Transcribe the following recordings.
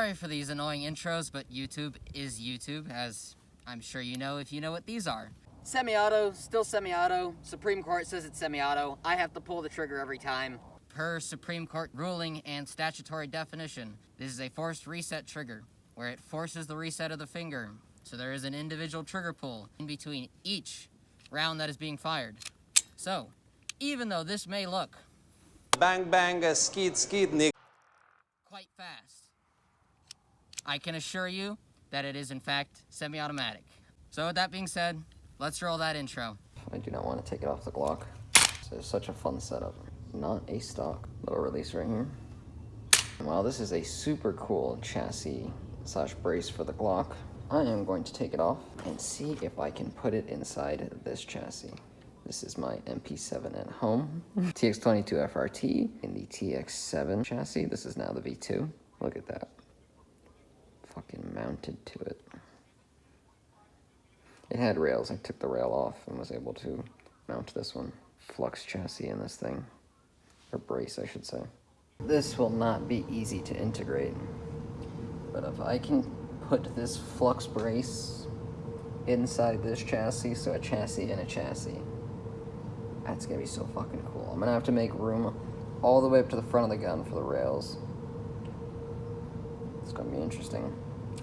Sorry for these annoying intros, but YouTube is YouTube, as I'm sure you know if you know what these are. Semi-auto, still semi-auto. Supreme Court says it's semi-auto. I have to pull the trigger every time. Per Supreme Court ruling and statutory definition, this is a forced reset trigger, where it forces the reset of the finger. So there is an individual trigger pull in between each round that is being fired. So, even though this may look bang bang skeet skeet quite fast, I can assure you that it is in fact semi-automatic. So with that being said, let's roll that intro. I do not want to take it off the Glock. So it's such a fun setup. Not a stock little release right here. While this is a super cool chassis slash brace for the Glock, I am going to take it off and see if I can put it inside this chassis. This is my MP7 at home. TX-22 FRT in the TX-7 chassis. This is now the V2. Look at that. Fucking mounted to it. It had rails. I took the rail off and was able to mount this one. Flux chassis in this thing. Or brace, I should say. This will not be easy to integrate. But if I can put this flux brace inside this chassis, so a chassis and a chassis, that's gonna be so fucking cool. I'm gonna have to make room all the way up to the front of the gun for the rails. It's gonna be interesting.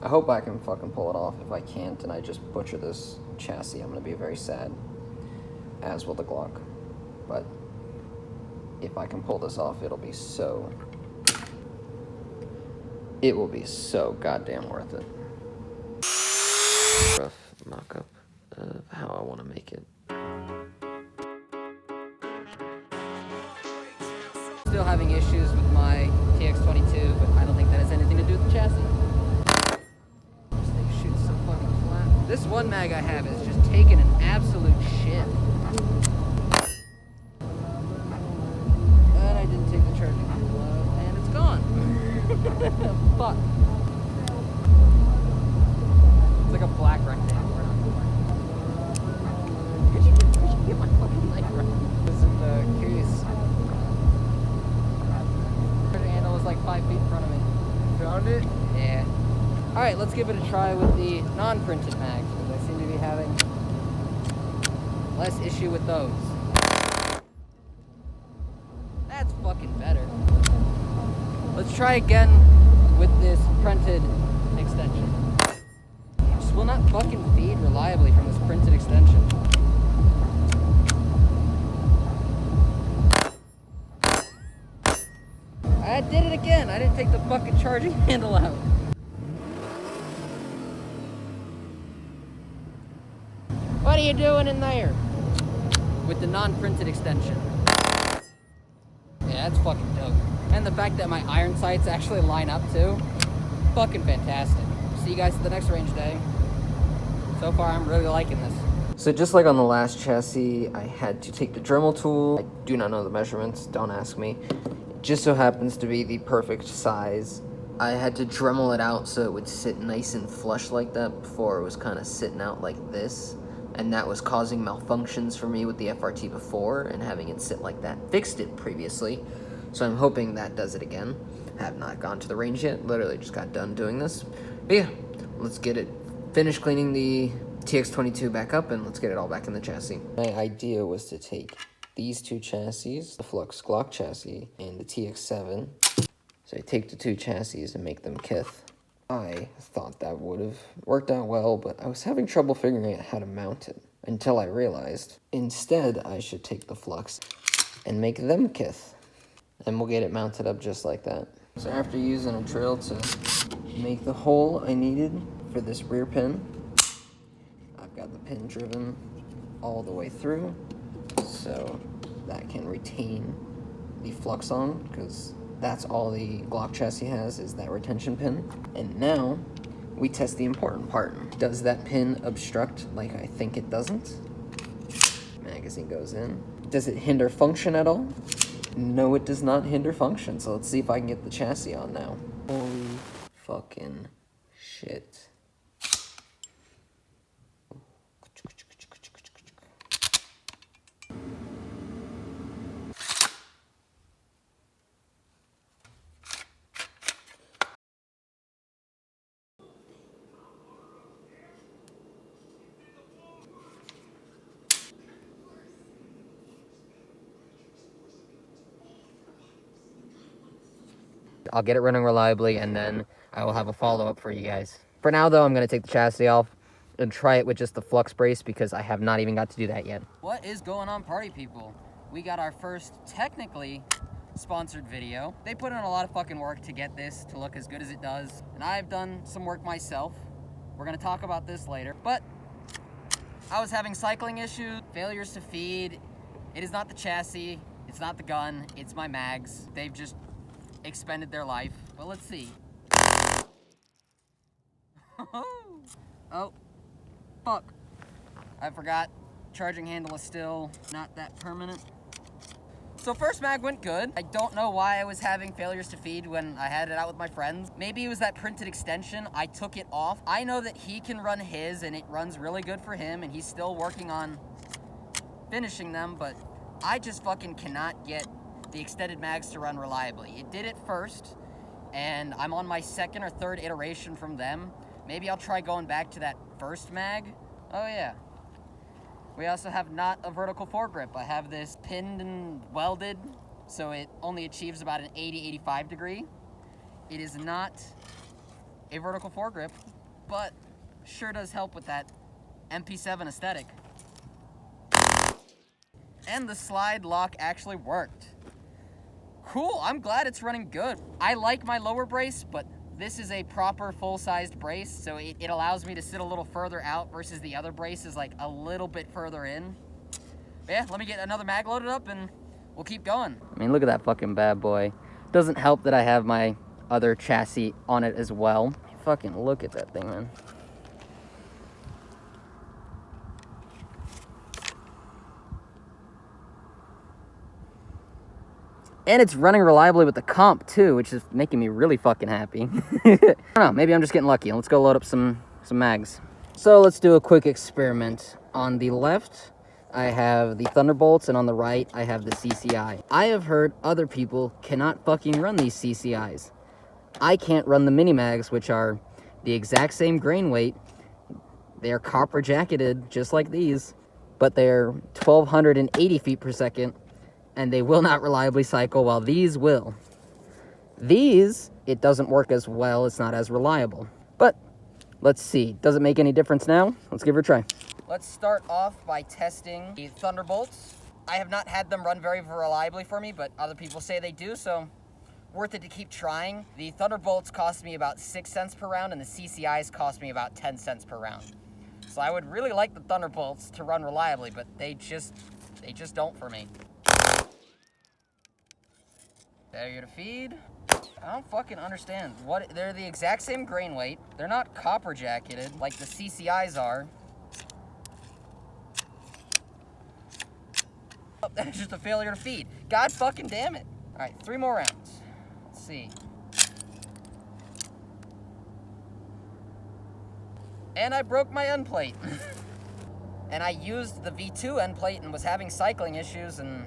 I hope I can fucking pull it off. If I can't and I just butcher this chassis, I'm gonna be very sad. As will the Glock. But if I can pull this off, it'll be so... It will be so goddamn worth it. Rough mock-up of how I want to make it. Still having issues with my TX-22, but I don't think that has anything to do with the chassis. This thing shoots so fucking flat. This one mag I have is just taking an absolute shit. And I didn't take the charging cable out, and it's gone. Fuck. It's like a black rectangle. Could you get my fucking knife right? This is the case. Handle was like 5 feet in front of me. Found it? Yeah. Alright, let's give it a try with the non-printed mags, because I seem to be having less issue with those. That's fucking better. Let's try again with this printed extension. It just will not fucking feed reliably from this printed extension. I did it again. I didn't take the fucking charging handle out. What are you doing in there? With the non-printed extension. Yeah, that's fucking dope. And the fact that my iron sights actually line up too. Fucking fantastic. See you guys at the next range day. So far, I'm really liking this. So just like on the last chassis, I had to take the Dremel tool. I do not know the measurements, don't ask me. It just so happens to be the perfect size. I had to Dremel it out so it would sit nice and flush like that. Before it was kind of sitting out like this. And that was causing malfunctions for me with the FRT before, and having it sit like that fixed it previously. So I'm hoping that does it again. Have not gone to the range yet, literally just got done doing this. But yeah, let's get it, finish cleaning the TX-22 back up, and let's get it all back in the chassis. My idea was to take these two chassis, the Flux Glock chassis and the TX-7. So I take the two chassis and make them kith. I thought that would have worked out well, but I was having trouble figuring out how to mount it until I realized instead I should take the Flux and make them kith, and we'll get it mounted up just like that. So after using a drill to make the hole I needed for this rear pin, I've got the pin driven all the way through so that can retain the flux on, because that's all the Glock chassis has, is that retention pin. And now we test the important part. Does that pin obstruct like I think it doesn't? Magazine goes in. Does it hinder function at all? No, it does not hinder function. So let's see if I can get the chassis on now. Holy fucking shit. I'll get it running reliably, and then I will have a follow-up for you guys. For now, though, I'm going to take the chassis off and try it with just the flux brace because I have not even got to do that yet. What is going on, party people? We got our first technically sponsored video. They put in a lot of fucking work to get this to look as good as it does, and I've done some work myself. We're gonna talk about this later, but I was having cycling issues, failures to feed. It is not the chassis, it's not the gun, it's my mags. They've just expended their life. Well, let's see. Oh, fuck. I forgot. Charging handle is still not that permanent. So first mag went good. I don't know why I was having failures to feed when I had it out with my friends. Maybe it was that printed extension. I took it off. I know that he can run his and it runs really good for him and he's still working on finishing them, but I just fucking cannot get the extended mags to run reliably. It did it first and I'm on my second or third iteration from them. Maybe I'll try going back to that first mag. Oh yeah. We also have not a vertical foregrip. I have this pinned and welded, so it only achieves about an 80-85 degree. It is not a vertical foregrip, but sure does help with that MP7 aesthetic. And the slide lock actually worked. Cool, I'm glad it's running good. I like my lower brace, but this is a proper full-sized brace, so it allows me to sit a little further out versus the other brace is like a little bit further in. But yeah, let me get another mag loaded up and we'll keep going. I mean, look at that fucking bad boy. Doesn't help that I have my other chassis on it as well. Fucking look at that thing, man. And it's running reliably with the comp too, which is making me really fucking happy. I don't know, maybe I'm just getting lucky. Let's go load up some mags. So let's do a quick experiment. On the left, I have the Thunderbolts, and on the right, I have the CCI. I have heard other people cannot fucking run these CCIs. I can't run the mini mags, which are the exact same grain weight. They're copper jacketed, just like these, but they're 1,280 feet per second. And they will not reliably cycle, while these will. These, it doesn't work as well, it's not as reliable. But, let's see, does it make any difference now? Let's give it a try. Let's start off by testing the Thunderbolts. I have not had them run very reliably for me, but other people say they do, so worth it to keep trying. The Thunderbolts cost me about 6 cents per round, and the CCIs cost me about 10 cents per round. So I would really like the Thunderbolts to run reliably, but they just don't for me. Failure to feed. I don't fucking understand. They're the exact same grain weight. They're not copper jacketed like the CCIs are. Oh, that's just a failure to feed. God fucking damn it. All right, 3 more rounds. Let's see. And I broke my end plate. And I used the V2 end plate and was having cycling issues, and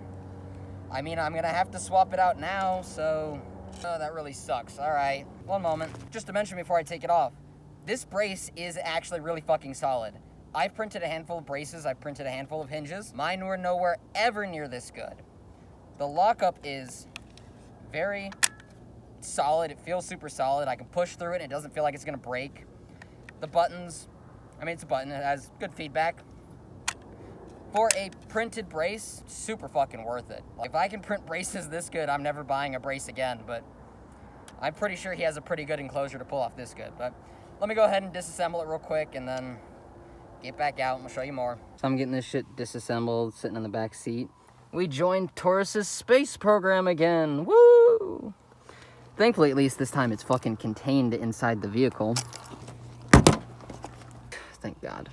I mean, I'm gonna have to swap it out now, so... Oh, that really sucks. All right, one moment. Just to mention before I take it off, this brace is actually really fucking solid. I've printed a handful of braces, I've printed a handful of hinges. Mine were nowhere ever near this good. The lockup is very solid. It feels super solid. I can push through it, and it doesn't feel like it's gonna break. The buttons, I mean, it's a button. It has good feedback. For a printed brace, super fucking worth it. Like, if I can print braces this good, I'm never buying a brace again, but I'm pretty sure he has a pretty good enclosure to pull off this good. But let me go ahead and disassemble it real quick and then get back out and I'll show you more. So I'm getting this shit disassembled, sitting in the back seat. We joined Taurus's space program again. Woo! Thankfully, at least this time, it's fucking contained inside the vehicle. Thank God.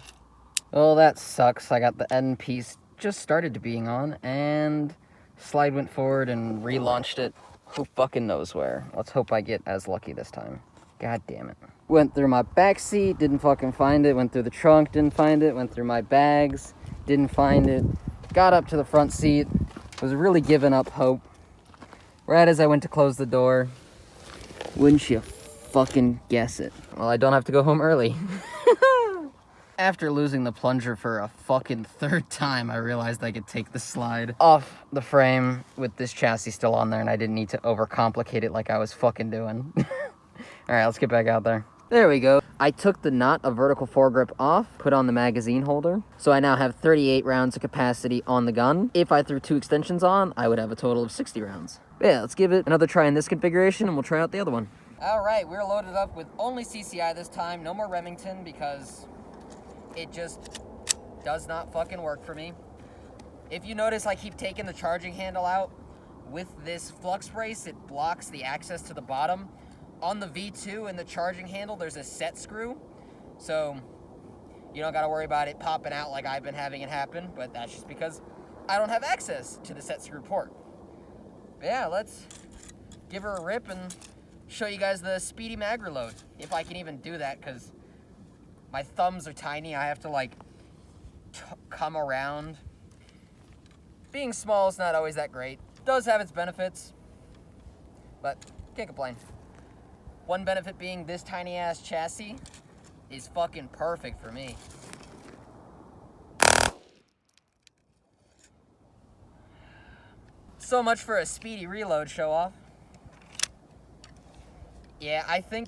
Oh, that sucks. I got the end piece just started to being on, and slide went forward and relaunched it. Who fucking knows where? Let's hope I get as lucky this time. God damn it. Went through my back seat, didn't fucking find it. Went through the trunk, didn't find it. Went through my bags, didn't find it. Got up to the front seat, was really giving up hope. Right as I went to close the door, wouldn't you fucking guess it? Well, I don't have to go home early. After losing the plunger for a fucking third time, I realized I could take the slide off the frame with this chassis still on there, and I didn't need to overcomplicate it like I was fucking doing. Alright, let's get back out there. There we go. I took the knot of vertical foregrip off, put on the magazine holder, so I now have 38 rounds of capacity on the gun. If I threw 2 extensions on, I would have a total of 60 rounds. But yeah, let's give it another try in this configuration, and we'll try out the other one. Alright, we're loaded up with only CCI this time, no more Remington, because it just does not fucking work for me. If you notice, I keep taking the charging handle out. With this flux brace, it blocks the access to the bottom. On the V2 and the charging handle, there's a set screw. So you don't gotta worry about it popping out like I've been having it happen, but that's just because I don't have access to the set screw port. But yeah, let's give her a rip and show you guys the speedy mag reload. If I can even do that, because my thumbs are tiny. I have to like come around. Being small is not always that great. Does have its benefits, but can't complain. One benefit being this tiny ass chassis is fucking perfect for me. So much for a speedy reload show off. Yeah, I think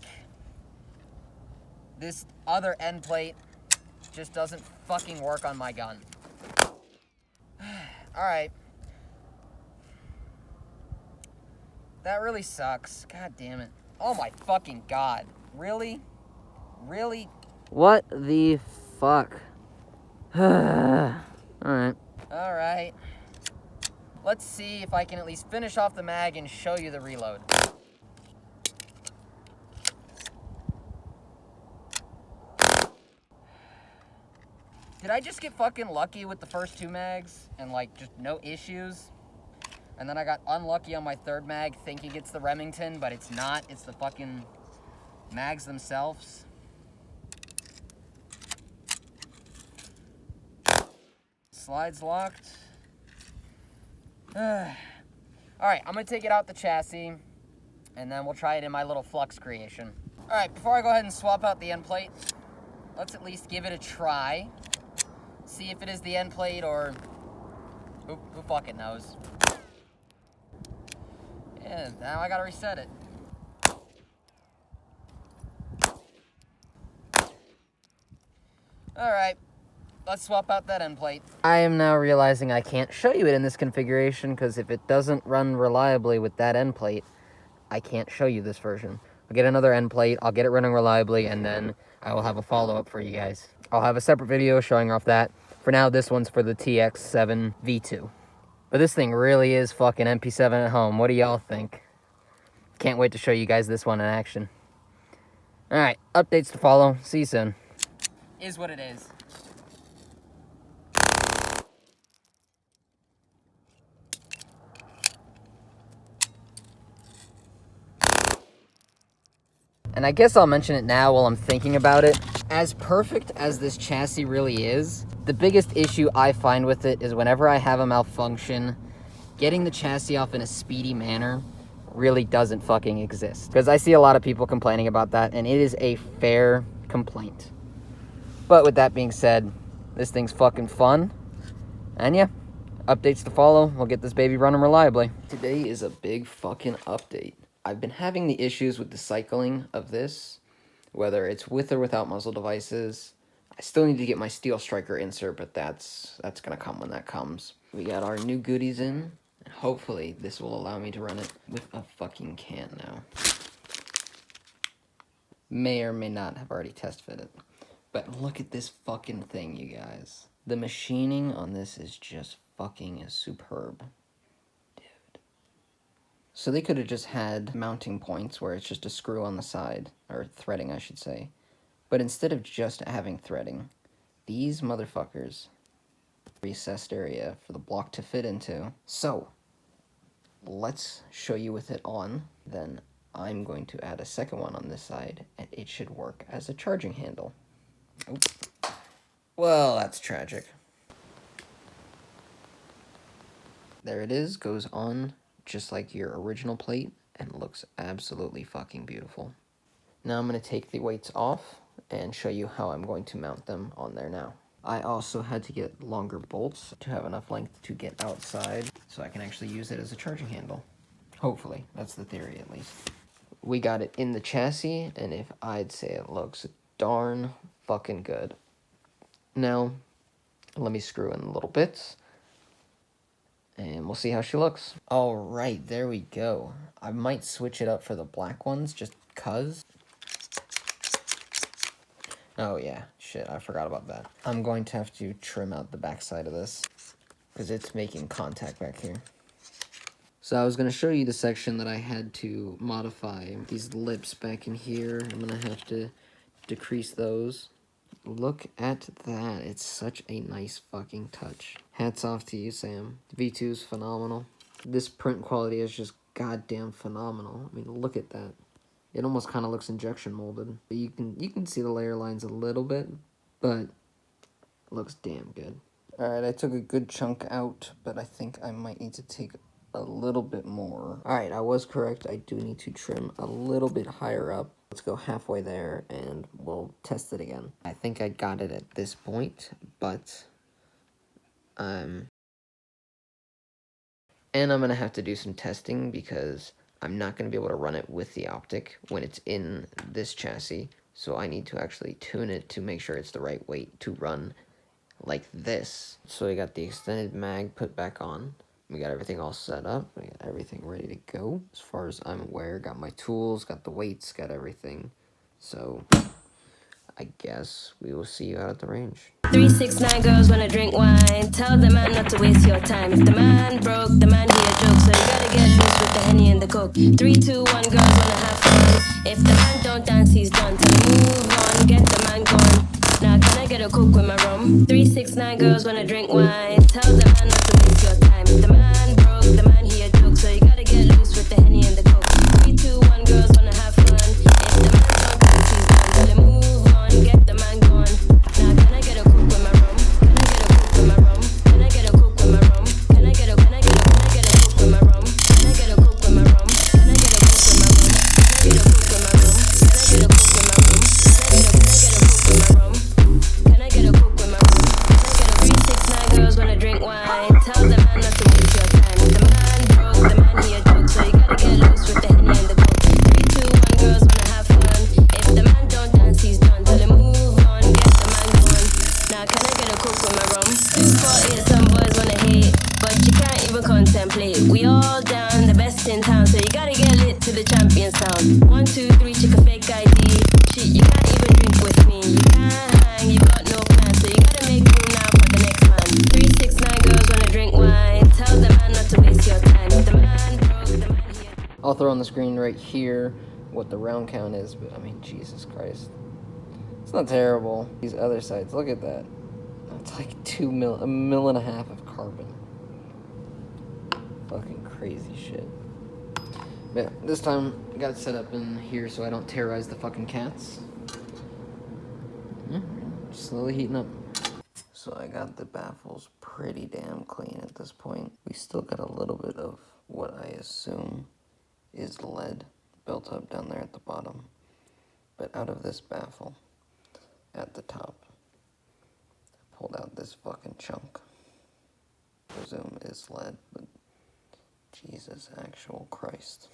this other end plate just doesn't fucking work on my gun. Alright. That really sucks. God damn it. Oh my fucking god. Really? Really? What the fuck? Alright. Alright. Let's see if I can at least finish off the mag and show you the reload. Did I just get fucking lucky with the first 2 mags and like just no issues? And then I got unlucky on my 3rd mag thinking it's the Remington, but it's not. It's the fucking mags themselves. Slides locked. Alright, I'm gonna take it out the chassis and then we'll try it in my little flux creation. Alright, before I go ahead and swap out the end plate, let's at least give it a try. See if it is the end plate or who fucking knows. Yeah, now I gotta reset it. Alright, let's swap out that end plate. I am now realizing I can't show you it in this configuration because if it doesn't run reliably with that end plate, I can't show you this version. I'll get another end plate, I'll get it running reliably, and then I will have a follow-up for you guys. I'll have a separate video showing off that. For now, this one's for the TX-7 V2. But this thing really is fucking MP7 at home. What do y'all think? Can't wait to show you guys this one in action. Alright, updates to follow. See you soon. Is what it is. And I guess I'll mention it now while I'm thinking about it. As perfect as this chassis really is, the biggest issue I find with it is whenever I have a malfunction, getting the chassis off in a speedy manner really doesn't fucking exist. Because I see a lot of people complaining about that, and it is a fair complaint. But with that being said, this thing's fucking fun. And yeah, updates to follow. We'll get this baby running reliably. Today is a big fucking update. I've been having the issues with the cycling of this, whether it's with or without muzzle devices. I still need to get my Steel Striker insert, but that's gonna come when that comes. We got our new goodies in, and hopefully this will allow me to run it with a fucking can now. May or may not have already test fit it. But look at this fucking thing, you guys. The machining on this is just fucking superb. So they could have just had mounting points where it's just a screw on the side, or threading I should say. But instead of just having threading, these motherfuckers recessed area for the block to fit into. So, let's show you with it on, then I'm going to add a second one on this side, and it should work as a charging handle. Oops. Well, that's tragic. There it is, goes on just like your original plate, and looks absolutely fucking beautiful. Now I'm going to take the weights off and show you how I'm going to mount them on there now. I also had to get longer bolts to have enough length to get outside so I can actually use it as a charging handle. Hopefully, that's the theory at least. We got it in the chassis, and if I'd say it looks darn fucking good. Now, let me screw in the little bits, and we'll see how she looks. All right, there we go. I might switch it up for the black ones, just cuz. Oh yeah, shit, I forgot about that. I'm going to have to trim out the backside of this, because it's making contact back here. So I was going to show you the section that I had to modify. These lips back in here, I'm going to have to decrease those. Look at that. It's such a nice fucking touch. Hats off to you, Sam. V2 is phenomenal. This print quality is just goddamn phenomenal. I mean, look at that. It almost kind of looks injection molded. You can see the layer lines a little bit, but it looks damn good. Alright, I took a good chunk out, but I think I might need to take a little bit more. Alright, I was correct. I do need to trim a little bit higher up. Let's go halfway there, and we'll test it again. I think I got it at this point, but... and I'm going to have to do some testing, because I'm not going to be able to run it with the optic when it's in this chassis. So I need to actually tune it to make sure it's the right weight to run like this. So we got the extended mag put back on. We got everything all set up. We got everything ready to go. As far as I'm aware, got my tools, got the weights, got everything. So I guess we will see you out at the range. 369 girls wanna drink wine. Tell the man not to waste your time. If the man broke, the man he a joke. So you gotta get loose with the Henny and the Coke. 3, 2, 1 girls wanna have fun. If the man don't dance, he's done. Tell him move on, get the man gone. Now can I get a Coke with my rum? 369 girls wanna drink wine. Tell the man not to waste your time. If the man broke, the man he a joke. So you gotta get loose with the Henny and the Coke. 3, 2, 1 girls wanna have fun. If the man don't dance, he's done. Tell him move on, get the man gone. Now can I get a Coke with my rum? Can I get a Coke with my rum? Can I get a Coke with my rum? Can I get a Coke with my rum? Can I get a Coke with my rum? Can I get a Coke with my rum? Can I get a Coke with my rum? Can I get a Coke with my rum? Can I get a Coke with my rum? Can I get a Coke with my rum? Can I get a 369 girls wanna drink wine. Tell the man not to waste your time. If the man broke, the man he a joke. So you gotta get loose with the Henny and the Coke. 3, 2, 1 girls wanna have fun. If the man don't dance, he's done. Tell him move on, get the man gone. Now can I get a Coke with my rum? 248, some boys wanna hate, but you can't even contemplate. We all down, the best in town, so you gotta get lit to the champion sound. 1, 2, 3, check a fake ID. Shit, you can't even drink with me. You can't hang, you got no plan, so you gotta make room now for the next man. 369 girls wanna drink wine. Tell the man not to waste your time. If the man broke, the man he a... I'll throw on the screen right here what the round count is, but I mean, Jesus Christ. It's not terrible. These other sides, look at that. It's like 1.5 mil of carbon. Fucking crazy shit. But yeah, this time I got it set up in here so I don't terrorize the fucking cats. Slowly heating up. So I got the baffles pretty damn clean at this point. We still got a little bit of what I assume is lead built up down there at the bottom. But out of this baffle, at the top, I pulled out this fucking chunk. I presume is lead, but Jesus actual Christ.